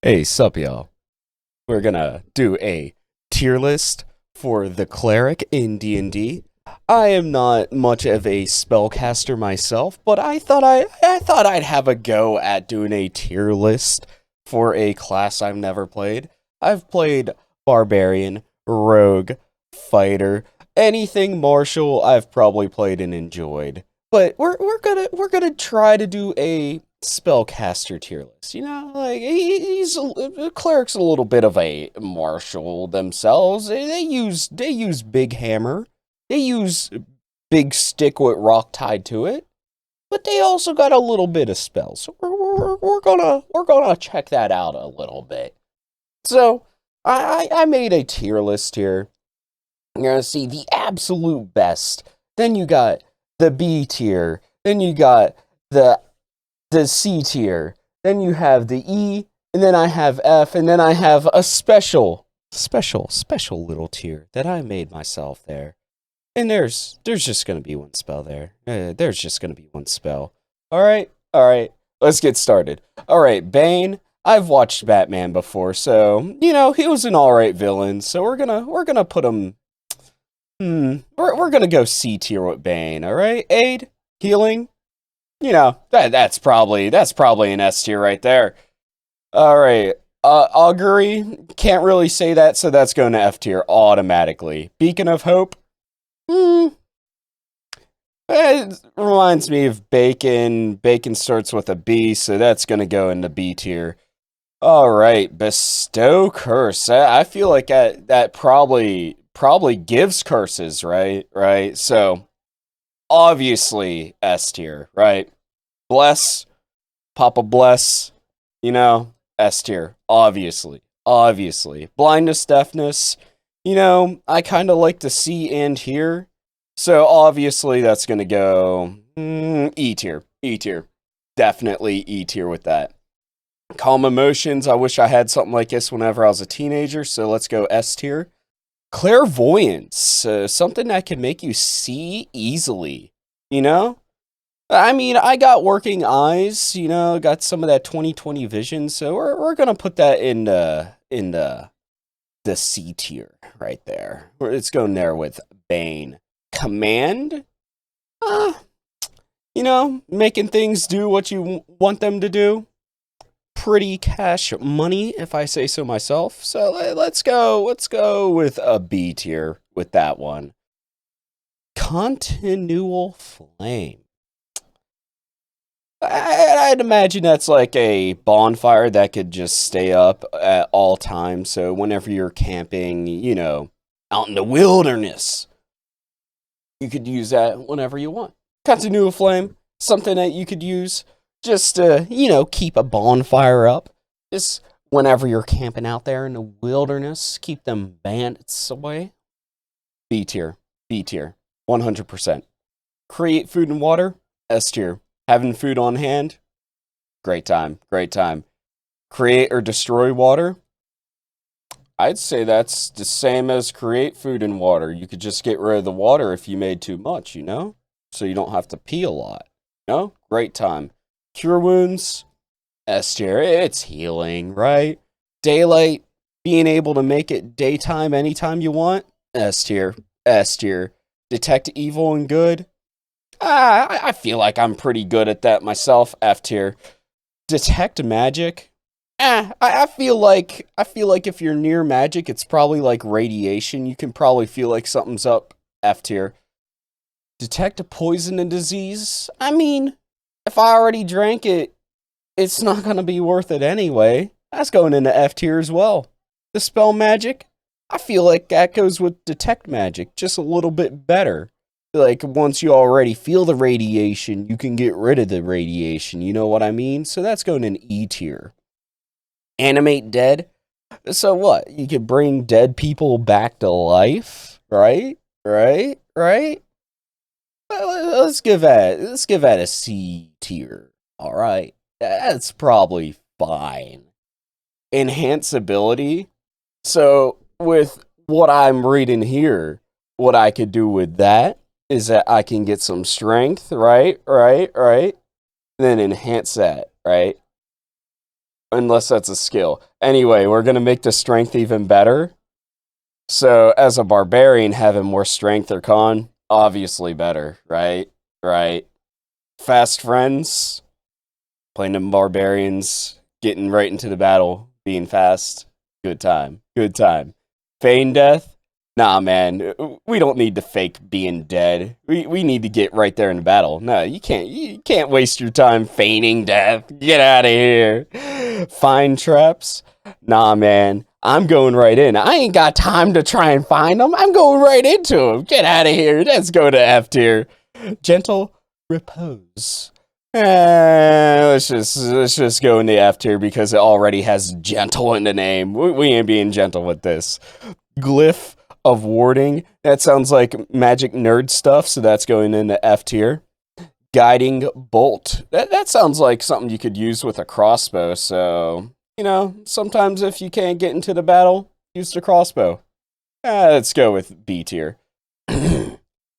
Hey, sup, y'all? We're gonna do a tier list for the Cleric in D&D. I am not much of a spellcaster myself, but I thought I'd have a go at doing a tier list for a class I've never played. I've played Barbarian, Rogue, Fighter, anything martial I've probably played and enjoyed. But we're gonna try to do a spellcaster tier list. You know, like cleric's a little bit of a martial themselves. They use big hammer. They use big stick with rock tied to it. But they also got a little bit of spells. So we're gonna check that out a little bit. So I made a tier list here. You're gonna see the absolute best. Then you got the B tier. Then you got the C tier, then you have the E, and then I have F, and then I have a special little tier that I made myself there. And there's just gonna be one spell there. There's just gonna be one spell. All right. Let's get started. All right, Bane. I've watched Batman before, so you know he was an all right villain. So we're gonna put him. We're gonna go C tier with Bane. All right, aid, healing. You know, that's probably an S tier right there. All right. Augury, can't really say that, so that's going to F tier automatically. Beacon of Hope, it reminds me of Bacon. Bacon starts with a B, so that's going to go into B tier. All right, Bestow Curse. I feel like that probably gives curses, right? Right. So obviously S tier, right? Bless, Papa Bless, you know, S tier, obviously. Blindness, deafness, you know, I kind of like to see and hear, so obviously that's going to go E tier, definitely E tier with that. Calm emotions, I wish I had something like this whenever I was a teenager, so let's go S tier. Clairvoyance, something that can make you see easily, you know? I mean, I got working eyes, you know, got some of that 20/20 vision, so we're gonna put that in the C tier right there. It's going there with Bane. Command, uh, you know, making things do what you want them to do. Pretty cash money, if I say so myself. So let's go with a B tier with that one. Continual Flame. I'd imagine that's like a bonfire that could just stay up at all times. So whenever you're camping, you know, out in the wilderness, you could use that whenever you want. Continual Flame, something that you could use just to, you know, keep a bonfire up. Just whenever you're camping out there in the wilderness, keep them bandits away. B tier, 100%. Create food and water, S tier. Having food on hand, great time. Create or destroy water, I'd say that's the same as create food and water. You could just get rid of the water if you made too much, you know? So you don't have to pee a lot. You know? Great time. Cure wounds, S tier. It's healing, right? Daylight, being able to make it daytime anytime you want, S tier. Detect evil and good, I feel like I'm pretty good at that myself. F tier. Detect magic. I feel like if you're near magic, it's probably like radiation. You can probably feel like something's up. F tier. Detect a poison and disease. I mean, if I already drank it, it's not gonna be worth it anyway. That's going into F tier as well. Dispel magic. I feel like that goes with detect magic, just a little bit better. Like, once you already feel the radiation, you can get rid of the radiation, you know what I mean? So that's going in E tier. Animate Dead. So what? You could bring dead people back to life, right? Right? Let's give that a C tier. All right. That's probably fine. Enhance ability. So, with what I'm reading here, what I could do with that is that I can get some strength, right? Then enhance that, right? Unless that's a skill. Anyway, we're going to make the strength even better. So, as a barbarian, having more strength or con, obviously better, right? Right. Fast friends, playing them barbarians, getting right into the battle, being fast. Good time. Good time. Feign death? Nah, man. We don't need to fake being dead. We need to get right there in the battle. No, you can't waste your time feigning death. Get out of here. Find traps? Nah, man. I'm going right in. I ain't got time to try and find them. I'm going right into them. Get out of here. Let's go to F tier. Gentle repose. Let's just go into F tier because it already has gentle in the name. We ain't being gentle with this. Glyph of warding. That sounds like magic nerd stuff, so that's going into F tier. Guiding bolt. That sounds like something you could use with a crossbow, so, you know, sometimes if you can't get into the battle, use the crossbow. Let's go with B tier.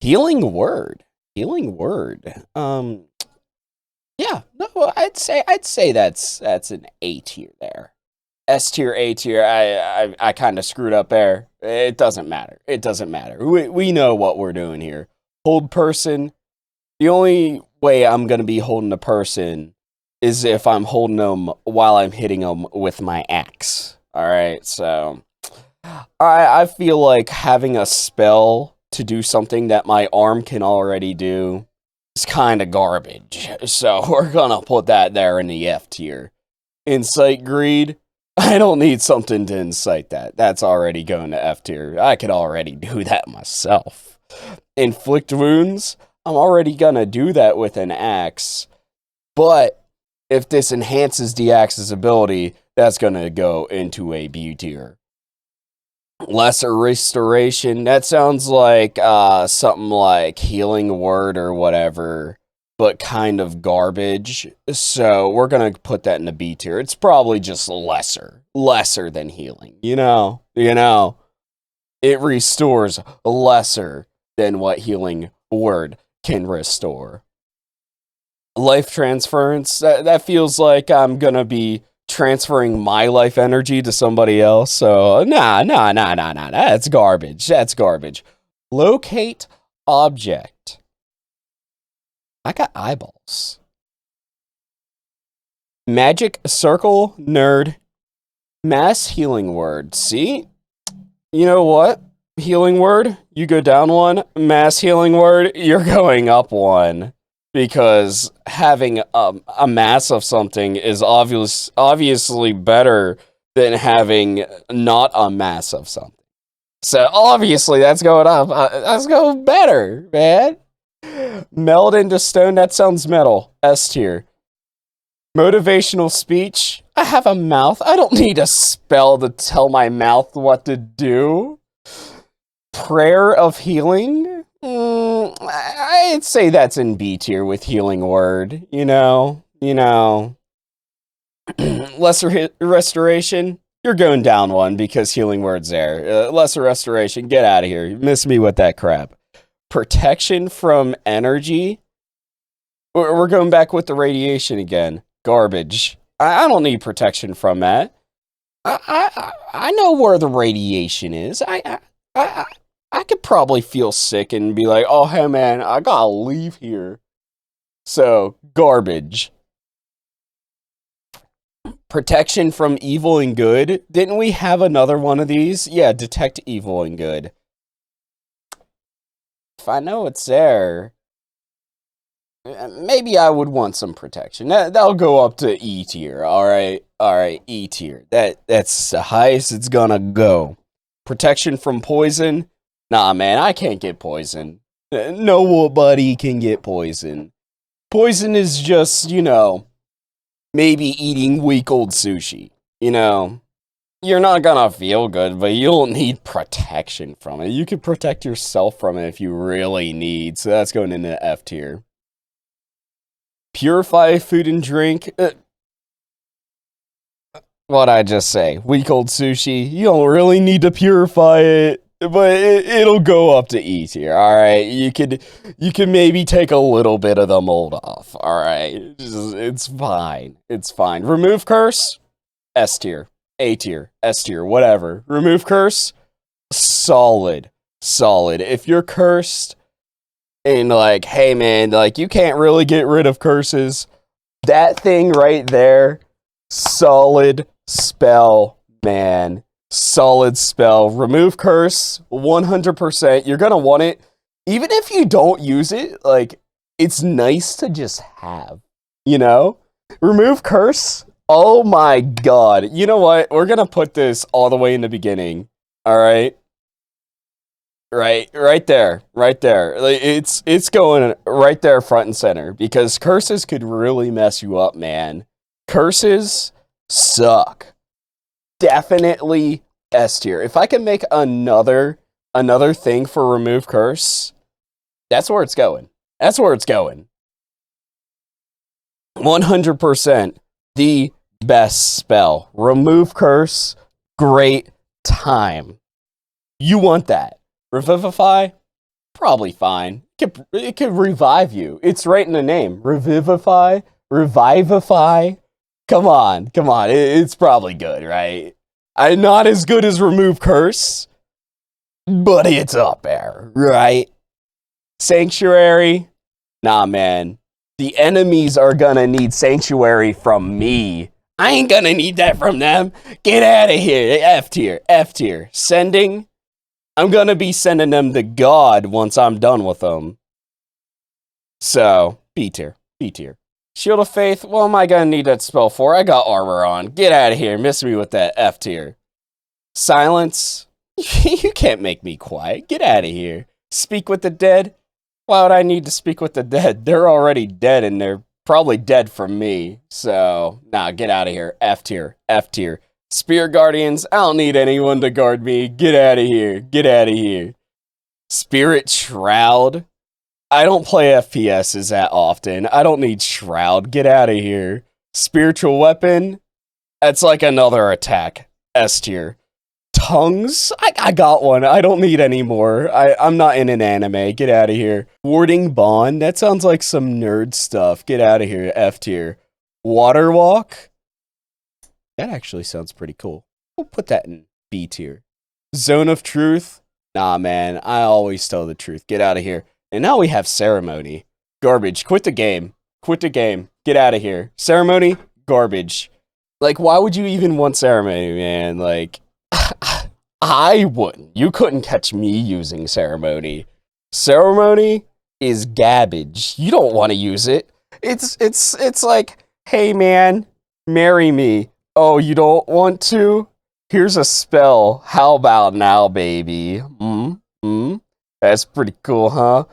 Healing word. Healing word. Yeah, no, I'd say that's an A tier there. S tier, A tier. I kind of screwed up there. It doesn't matter. It doesn't matter. We know what we're doing here. Hold person. The only way I'm gonna be holding a person is if I'm holding them while I'm hitting them with my axe. All right, so I feel like having a spell to do something that my arm can already do is kind of garbage. So we're gonna put that there in the F tier. Insight greed. I don't need something to incite that. That's already going to F tier. I could already do that myself. Inflict wounds. I'm already gonna do that with an axe. But if this enhances the axe's ability, that's gonna go into a B tier. Lesser restoration. That sounds like something like healing word or whatever, but kind of garbage. So we're gonna put that in the B tier. It's probably just lesser than healing. You know, it restores lesser than what healing word can restore. Life transference. That feels like I'm gonna be transferring my life energy to somebody else. So nah. That's garbage. That's garbage. Locate object. I got eyeballs. Magic circle nerd. Mass healing word. See? You know what? Healing word, you go down one. Mass healing word, you're going up one. Because having a mass of something is obviously better than having not a mass of something. So obviously that's going up. That's going better, man. Meld into stone, that sounds metal. S tier. Motivational speech. I have a mouth. I don't need a spell to tell my mouth what to do. Prayer of healing. I'd say that's in B tier with healing word. You know. Lesser restoration. You're going down one because healing word's there. Lesser restoration. Get out of here. You miss me with that crap. Protection from energy. We're going back with the radiation again. Garbage. I don't need protection from that. I know where the radiation is. I could probably feel sick and be like, oh, hey, man, I gotta leave here. So, garbage. Protection from evil and good. Didn't we have another one of these? Yeah, detect evil and good. If I know it's there, maybe I would want some protection. That'll go up to E tier. All right, E tier. That's the highest it's gonna go. Protection from poison. Nah, man, I can't get poison. Nobody can get poison. Poison is just, maybe eating week-old sushi. You're not gonna feel good, but you'll need protection from it. You can protect yourself from it if you really need, so that's going into F tier. Purify food and drink. What'd I just say? Week-old sushi. You don't really need to purify it. But it'll go up to E tier, alright? You could maybe take a little bit of the mold off, alright? It's fine. It's fine. Remove curse? S tier, A tier, S tier, whatever. Remove curse, solid, solid. If you're cursed and like, hey man, like you can't really get rid of curses, that thing right there, solid spell, man. Solid spell. Remove curse, 100%. You're gonna want it. Even if you don't use it, like, it's nice to just have, you know? Remove curse, oh my god. You know what? We're gonna put this all the way in the beginning, alright? Right there, right there. Like, it's going right there front and center, because curses could really mess you up, man. Curses suck. Definitely S tier. If I can make another thing for remove curse, that's where it's going. That's where it's going. 100% the best spell. Remove curse, great time. You want that. Revivify, probably fine. It could revive you. It's right in the name. Revivify, revivify. Come on. It's probably good, right? Not as good as remove curse, but it's up there, right? Sanctuary, nah, man. The enemies are gonna need sanctuary from me. I ain't gonna need that from them. Get out of here. F tier, F tier. Sending, I'm gonna be sending them to God once I'm done with them. So, B tier, B tier. Shield of Faith, what am I gonna need that spell for? I got armor on. Get out of here. Miss me with that F tier. Silence, you can't make me quiet. Get out of here. Speak with the dead. Why would I need to speak with the dead? They're already dead, and they're probably dead from me. So, nah, get out of here. F tier, F tier. Spear Guardians, I don't need anyone to guard me. Get out of here. Get out of here. Spirit Shroud. I don't play FPSs that often. I don't need Shroud. Get out of here. Spiritual Weapon. That's like another attack. S tier. Tongues? I got one. I don't need any more. I'm not in an anime. Get out of here. Warding Bond? That sounds like some nerd stuff. Get out of here. F tier. Water Walk? That actually sounds pretty cool. We'll put that in B tier. Zone of Truth? Nah, man. I always tell the truth. Get out of here. And now we have Ceremony. Garbage. Quit the game. Quit the game. Get out of here. Ceremony? Garbage. Like, why would you even want Ceremony, man? Like, I wouldn't. You couldn't catch me using Ceremony. Ceremony is garbage. You don't want to use it. It's like, hey man, marry me. Oh, you don't want to? Here's a spell. How about now, baby? That's pretty cool, huh?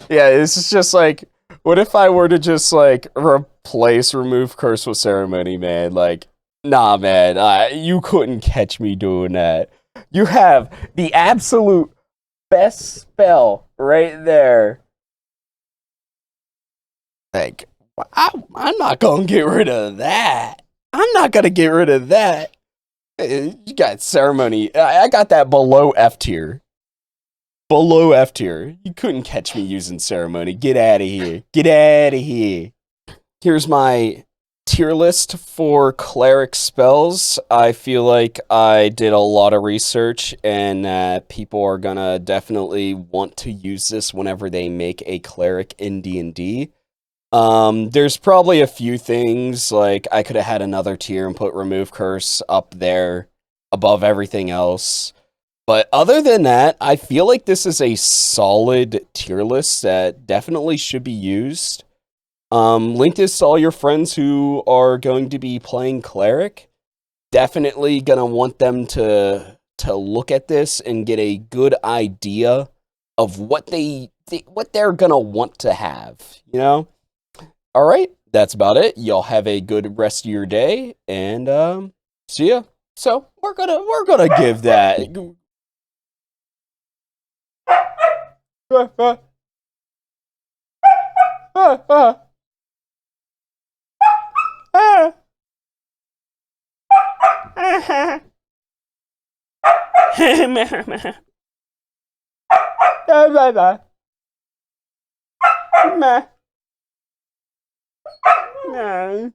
Yeah, this is just like, what if I were to just like replace remove curse with ceremony, man? Like, nah, man, you couldn't catch me doing that. You have the absolute best spell right there. Like, I'm not gonna get rid of that. I'm not gonna get rid of that. You got ceremony. I got that below F tier. Below F tier. You couldn't catch me using ceremony. Get out of here. Get out of here. Here's my tier list for cleric spells. I feel like I did a lot of research, and people are gonna definitely want to use this whenever they make a cleric in D&D. There's probably a few things, like I could have had another tier and put remove curse up there above everything else. But other than that, I feel like this is a solid tier list that definitely should be used. Link this to all your friends who are going to be playing Cleric. Definitely gonna want them to look at this and get a good idea of what they're gonna want to have, you know? Alright, that's about it. Y'all have a good rest of your day, and see ya. So we're gonna give that Bye.